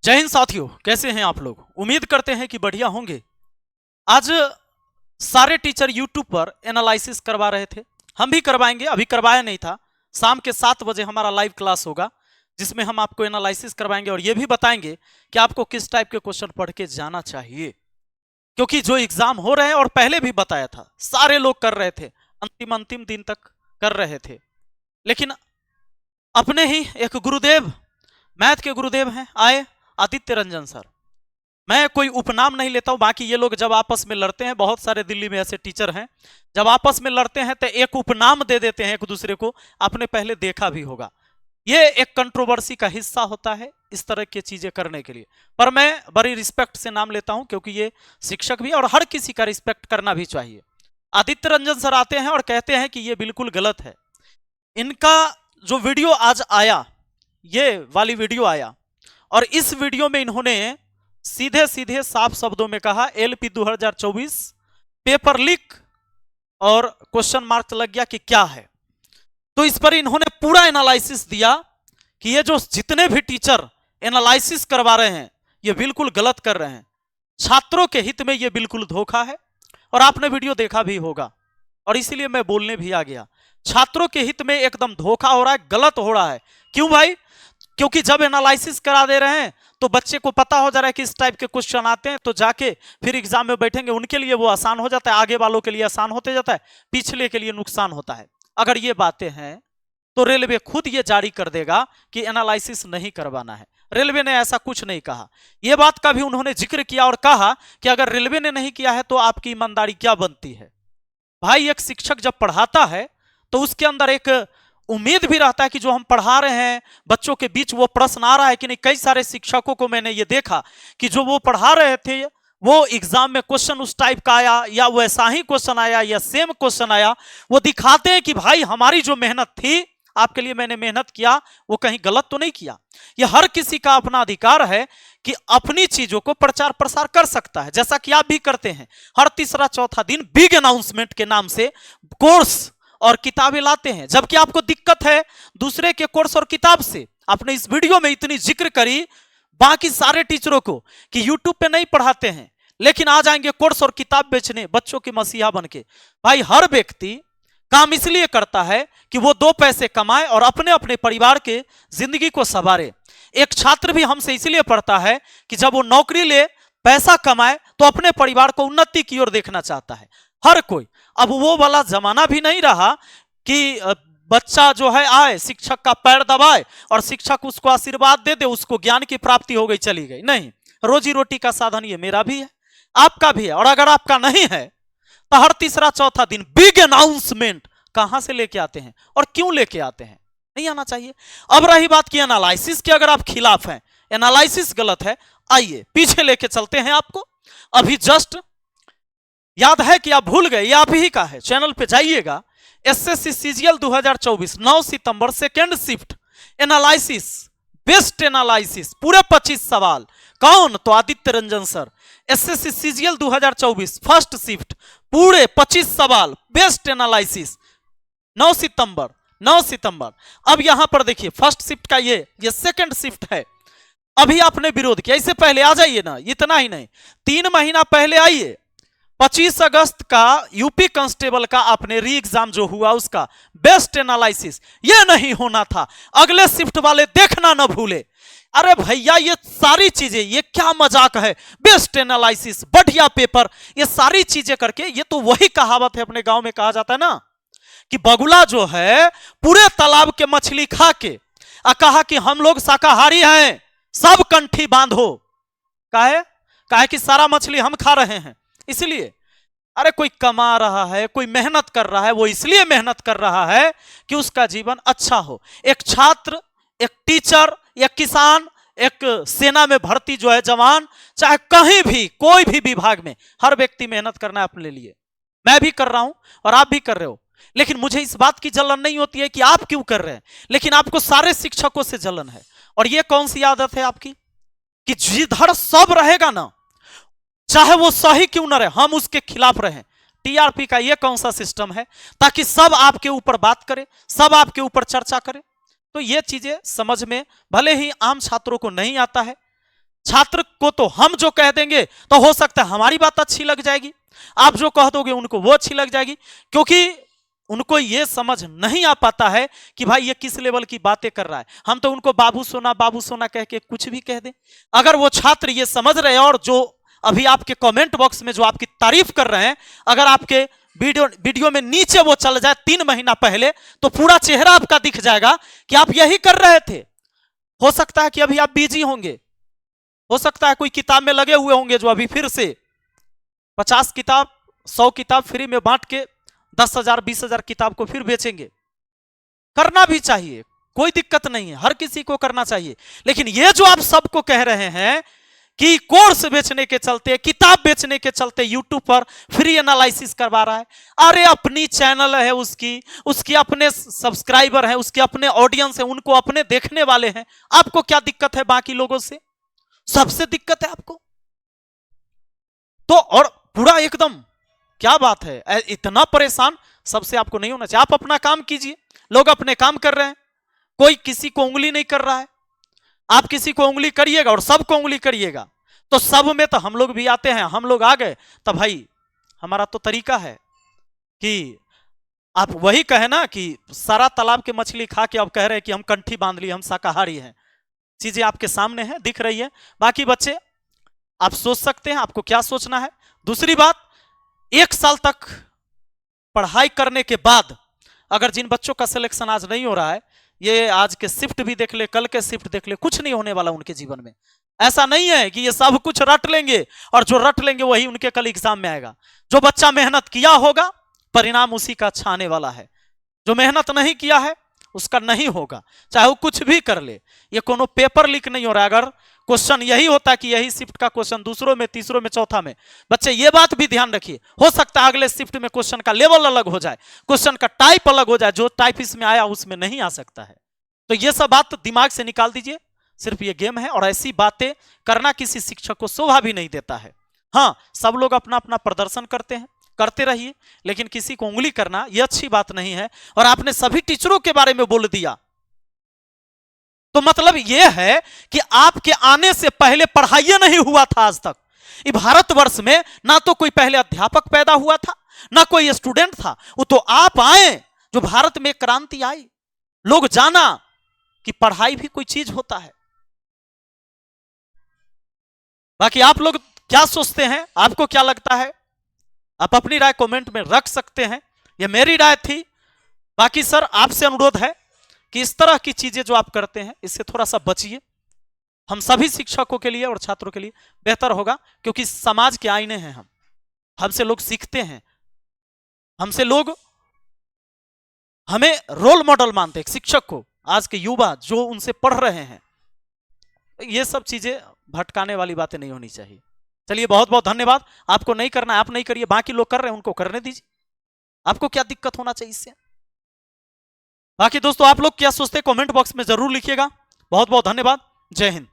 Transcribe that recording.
जय हिंद साथियों, कैसे हैं आप लोग। उम्मीद करते हैं कि बढ़िया होंगे। आज सारे टीचर यूट्यूब पर एनालिसिस करवा रहे थे, हम भी करवाएंगे। अभी करवाया नहीं था। शाम के 7 बजे हमारा लाइव क्लास होगा जिसमें हम आपको एनालिसिस करवाएंगे और ये भी बताएंगे कि आपको किस टाइप के क्वेश्चन पढ़ के जाना चाहिए, क्योंकि जो एग्जाम हो रहे हैं और पहले भी बताया था सारे लोग कर रहे थे, अंतिम दिन तक कर रहे थे। लेकिन अपने ही एक गुरुदेव, मैथ के गुरुदेव हैं, आए आदित्य रंजन सर। मैं कोई उपनाम नहीं लेता हूं, बाकी ये लोग जब आपस में लड़ते हैं, बहुत सारे दिल्ली में ऐसे टीचर हैं, जब आपस में लड़ते हैं तो एक उपनाम दे देते हैं एक दूसरे को। आपने पहले देखा भी होगा, ये एक कंट्रोवर्सी का हिस्सा होता है इस तरह की चीजें करने के लिए। पर मैं बड़ी रिस्पेक्ट से नाम लेता हूं, क्योंकि ये शिक्षक भी और हर किसी का रिस्पेक्ट करना भी चाहिए। आदित्य रंजन सर आते हैं और कहते हैं कि ये बिल्कुल गलत है। इनका जो वीडियो आज आया, ये वाली वीडियो आया, और इस वीडियो में इन्होंने सीधे सीधे साफ शब्दों में कहा एलपी 2024 पेपर लीक, और क्वेश्चन मार्क लग गया कि क्या है। तो इस पर इन्होंने पूरा एनालिसिस दिया कि ये जो जितने भी टीचर एनालिसिस करवा रहे हैं ये बिल्कुल गलत कर रहे हैं, छात्रों के हित में ये बिल्कुल धोखा है। और आपने वीडियो देखा भी होगा, और इसीलिए मैं बोलने भी आ गया। छात्रों के हित में एकदम धोखा हो रहा है, गलत हो रहा है। क्यों भाई? क्योंकि जब एनालिसिस करा दे रहे हैं तो बच्चे को पता हो जा रहा है कि इस टाइप के क्वेश्चन आते हैं, तो जाके फिर एग्जाम में बैठेंगे, उनके लिए वो आसान हो जाता है, आगे वालों के लिए आसान होते जाता है, पिछले के लिए नुकसान होता है। अगर ये बातें हैं तो रेलवे खुद ये जारी कर देगा कि एनालिसिस नहीं करवाना है। रेलवे ने ऐसा कुछ नहीं कहा। यह बात का भी उन्होंने जिक्र किया और कहा कि अगर रेलवे ने नहीं किया है तो आपकी ईमानदारी क्या बनती है। भाई, एक शिक्षक जब पढ़ाता है तो उसके अंदर एक उम्मीद भी रहता है कि जो हम पढ़ा रहे हैं बच्चों के बीच वो प्रश्न आ रहा है कि नहीं। कई सारे शिक्षकों को मैंने ये देखा कि जो वो पढ़ा रहे थे वो एग्जाम में क्वेश्चन उस टाइप का आया या वैसा ही क्वेश्चन आया या सेम क्वेश्चन आया, वो दिखाते हैं कि भाई हमारी जो मेहनत थी, आपके लिए मैंने मेहनत किया, वो कहीं गलत तो नहीं किया। ये हर किसी का अपना अधिकार है कि अपनी चीजों को प्रचार प्रसार कर सकता है, जैसा कि आप भी करते हैं। हर तीसरा चौथा दिन बिग अनाउंसमेंट के नाम से कोर्स और किताबें लाते हैं, जबकि आपको दिक्कत है दूसरे के कोर्स और किताब से। आपने इस वीडियो में इतनी जिक्र करी बाकी सारे टीचरों को कि यूट्यूब पे नहीं पढ़ाते हैं, लेकिन आ जाएंगे कोर्स और किताब बेचने बच्चों के मसीहा बनके। भाई, हर व्यक्ति काम इसलिए करता है कि वो 2 पैसे कमाए और अपने अपने परिवार के जिंदगी को संवारे। एक छात्र भी हमसे इसलिए पढ़ता है कि जब वो नौकरी ले, पैसा कमाए, तो अपने परिवार को उन्नति की ओर देखना चाहता है हर कोई। अब वो वाला जमाना भी नहीं रहा कि बच्चा जो है आए, शिक्षक का पैर दबाए और शिक्षक उसको आशीर्वाद दे दे, उसको ज्ञान की प्राप्ति हो गई, चली गई। नहीं, रोजी रोटी का साधन ये मेरा भी है, आपका भी है। और अगर आपका नहीं है तो हर तीसरा चौथा दिन बिग अनाउंसमेंट कहां से लेके आते हैं और क्यों लेके आते हैं? नहीं आना चाहिए। अब रही बात की एनालिसिस की, अगर आप खिलाफ हैं, एनालिसिस गलत है, आइए पीछे लेके चलते हैं आपको। अभी जस्ट याद है कि आप भूल गए, ये आप ही का है, चैनल पे जाइएगा। एसएससी सीजीएल 2024 9 सितंबर second shift analysis, best analysis, पूरे 25 सवाल। कौन? तो Aditya Ranjan sir. SSC CGL 2024 first shift, पूरे 25 सवाल, बेस्ट एनालिसिस, 9 सितंबर। अब यहां पर देखिए, फर्स्ट शिफ्ट का ये सेकेंड शिफ्ट है। अभी आपने विरोध किया, इससे पहले आ जाइए ना, इतना ही नहीं, 3 महीना पहले आइए। 25 अगस्त का यूपी कांस्टेबल का आपने री एग्जाम जो हुआ उसका बेस्ट एनालिसिस, ये नहीं होना था। अगले शिफ्ट वाले देखना ना भूले। अरे भैया, ये सारी चीजें, ये क्या मजाक है? बेस्ट एनालिसिस, बढ़िया पेपर, ये सारी चीजें करके, ये तो वही कहावत है, अपने गांव में कहा जाता है ना कि बगुला जो है पूरे तालाब के मछली खा के कहा कि हम लोग शाकाहारी हैं, सब कंठी बांधो। काहे कि सारा मछली हम खा रहे हैं, इसलिए। अरे कोई कमा रहा है, कोई मेहनत कर रहा है, वो इसलिए मेहनत कर रहा है कि उसका जीवन अच्छा हो। एक छात्र, एक टीचर, एक किसान, एक सेना में भर्ती जो है जवान, चाहे कहीं भी कोई भी विभाग में, हर व्यक्ति मेहनत करना है अपने लिए। मैं भी कर रहा हूं और आप भी कर रहे हो, लेकिन मुझे इस बात की जलन नहीं होती है कि आप क्यों कर रहे हैं, लेकिन आपको सारे शिक्षकों से जलन है। और ये कौन सी आदत है आपकी कि जिधर सब रहेगा ना, चाहे वो सही क्यों ना रहे, हम उसके खिलाफ रहें। टीआरपी का ये कौन सा सिस्टम है ताकि सब आपके ऊपर बात करे, सब आपके ऊपर चर्चा करे? तो ये चीजें समझ में भले ही आम छात्रों को नहीं आता है, छात्र को तो हम जो कह देंगे तो हो सकता है हमारी बात अच्छी लग जाएगी, आप जो कह दोगे उनको वो अच्छी लग जाएगी, क्योंकि उनको ये समझ नहीं आ पाता है कि भाई ये किस लेवल की बातें कर रहा है। हम तो उनको बाबू सोना कह के कुछ भी कह दें। अगर वो छात्र ये समझ रहे हैं और जो अभी आपके कमेंट बॉक्स में जो आपकी तारीफ कर रहे हैं, अगर आपके वीडियो में नीचे वो चल जाए 3 महीना पहले, तो पूरा चेहरा आपका दिख जाएगा कि आप यही कर रहे थे। हो सकता है कि अभी आप बिजी होंगे, हो सकता है कोई किताब में लगे हुए होंगे जो अभी फिर से 50 किताब 100 किताब फ्री में बांट के 10,000 20,000 किताब को फिर बेचेंगे। करना भी चाहिए, कोई दिक्कत नहीं है, हर किसी को करना चाहिए। लेकिन ये जो आप सबको कह रहे हैं कि कोर्स बेचने के चलते, किताब बेचने के चलते यूट्यूब पर फ्री एनालिसिस करवा रहा है, अरे अपनी चैनल है, उसकी अपने सब्सक्राइबर हैं, उसके अपने ऑडियंस है, उनको अपने देखने वाले हैं, आपको क्या दिक्कत है बाकी लोगों से? सबसे दिक्कत है आपको तो। और पूरा एकदम क्या बात है, इतना परेशान सबसे आपको नहीं होना चाहिए। आप अपना काम कीजिए, लोग अपने काम कर रहे हैं, कोई किसी को उंगली नहीं कर रहा है। आप किसी को उंगली करिएगा और सबको उंगली करिएगा तो सब में तो हम लोग भी आते हैं, हम लोग आ गए तो भाई हमारा तो तरीका है कि आप वही कहे ना कि सारा तालाब के मछली खा के अब कह रहे हैं कि हम कंठी बांध लिए, हम शाकाहारी हैं। चीजें आपके सामने हैं, दिख रही है। बाकी बच्चे आप सोच सकते हैं आपको क्या सोचना है। दूसरी बात, 1 साल तक पढ़ाई करने के बाद अगर जिन बच्चों का सिलेक्शन आज नहीं हो रहा है, ये आज के शिफ्ट भी देख ले, कल के शिफ्ट देख ले, कुछ नहीं होने वाला उनके जीवन में। ऐसा नहीं है कि ये सब कुछ रट लेंगे और जो रट लेंगे वही उनके कल एग्जाम में आएगा। जो बच्चा मेहनत किया होगा परिणाम उसी का अच्छा आने वाला है, जो मेहनत नहीं किया है उसका नहीं होगा, चाहे वो कुछ भी कर ले। ये कोनो पेपर लीक नहीं हो रहा है। अगर क्वेश्चन यही होता कि यही शिफ्ट का क्वेश्चन दूसरों में, तीसरों में, चौथा में, बच्चे ये बात भी ध्यान रखिए, हो सकता है अगले शिफ्ट में क्वेश्चन का लेवल अलग हो जाए, क्वेश्चन का टाइप अलग हो जाए, जो टाइप इसमें आया उसमें नहीं आ सकता है। तो ये सब बात दिमाग से निकाल दीजिए, सिर्फ ये गेम है और ऐसी बातें करना किसी शिक्षक को शोभा भी नहीं देता है। हाँ, सब लोग अपना अपना प्रदर्शन करते हैं, करते रहिए, लेकिन किसी को उंगली करना यह अच्छी बात नहीं है। और आपने सभी टीचरों के बारे में बोल दिया तो मतलब यह है कि आपके आने से पहले पढ़ाई नहीं हुआ था आज तक। इस भारतवर्ष में ना तो कोई पहले अध्यापक पैदा हुआ था, ना कोई स्टूडेंट था। वो तो आप आए जो भारत में क्रांति आई, लोग जाना कि पढ़ाई भी कोई चीज होता है। बाकी आप लोग क्या सोचते हैं, आपको क्या लगता है, आप अपनी राय कमेंट में रख सकते हैं। यह मेरी राय थी। बाकी सर आपसे अनुरोध है कि इस तरह की चीजें जो आप करते हैं इससे थोड़ा सा बचिए। हम सभी शिक्षकों के लिए और छात्रों के लिए बेहतर होगा, क्योंकि समाज के आईने हैं हम, हमसे लोग सीखते हैं, हमसे लोग हमें रोल मॉडल मानते हैं शिक्षक को। आज के युवा जो उनसे पढ़ रहे हैं, ये सब चीजें भटकाने वाली बातें नहीं होनी चाहिए। चलिए बहुत बहुत धन्यवाद। आपको नहीं करना है आप नहीं करिए, बाकी लोग कर रहे हैं उनको करने दीजिए, आपको क्या दिक्कत होना चाहिए इससे। बाकी दोस्तों आप लोग क्या सोचते हैं कमेंट बॉक्स में जरूर लिखिएगा। बहुत बहुत धन्यवाद। जय हिंद।